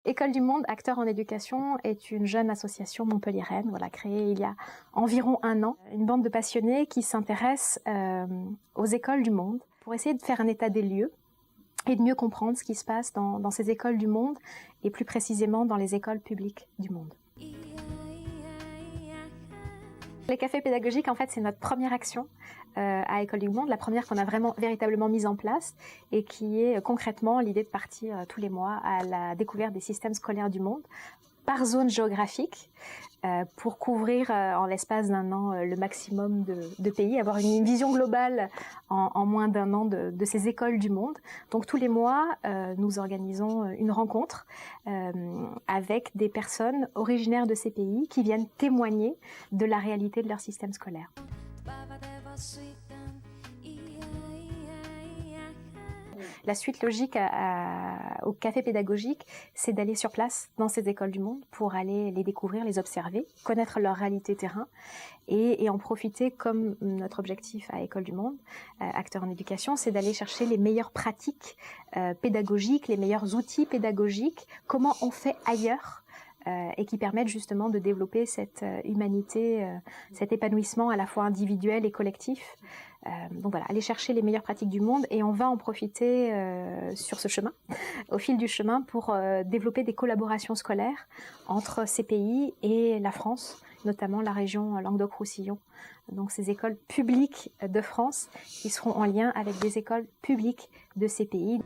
École du Monde, acteurs en éducation est une jeune association montpelliéraine, créée il y a environ 1 an. Une bande de passionnés qui s'intéressent aux écoles du monde pour essayer de faire un état des lieux et de mieux comprendre ce qui se passe dans ces écoles du monde et plus précisément dans les écoles publiques du monde. Les cafés pédagogiques, en fait, c'est notre première action à École du Monde, la première qu'on a véritablement mise en place et qui est concrètement l'idée de partir tous les mois à la découverte des systèmes scolaires du monde par zone géographique pour couvrir en l'espace d'1 an le maximum de pays, avoir une vision globale en moins d'1 an de ces écoles du monde. Donc tous les mois, nous organisons une rencontre avec des personnes originaires de ces pays qui viennent témoigner de la réalité de leur système scolaire. La suite logique au café pédagogique, c'est d'aller sur place dans ces écoles du monde pour aller les découvrir, les observer, connaître leur réalité terrain et en profiter comme notre objectif à École du Monde, acteurs en éducation, c'est d'aller chercher les meilleures pratiques pédagogiques, les meilleurs outils pédagogiques, comment on fait ailleurs et qui permettent justement de développer cette humanité, cet épanouissement à la fois individuel et collectif. Donc voilà, aller chercher les meilleures pratiques du monde et on va en profiter sur ce chemin, au fil du chemin, pour développer des collaborations scolaires entre ces pays et la France, notamment la région Languedoc-Roussillon. Donc ces écoles publiques de France qui seront en lien avec des écoles publiques de ces pays.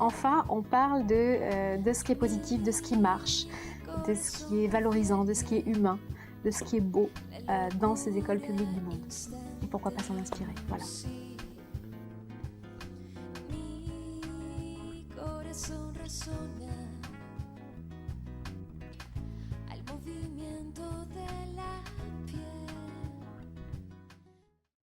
Enfin, on parle de ce qui est positif, de ce qui marche, de ce qui est valorisant, de ce qui est humain, de ce qui est beau dans ces écoles publiques du monde. Et pourquoi pas s'en inspirer, voilà.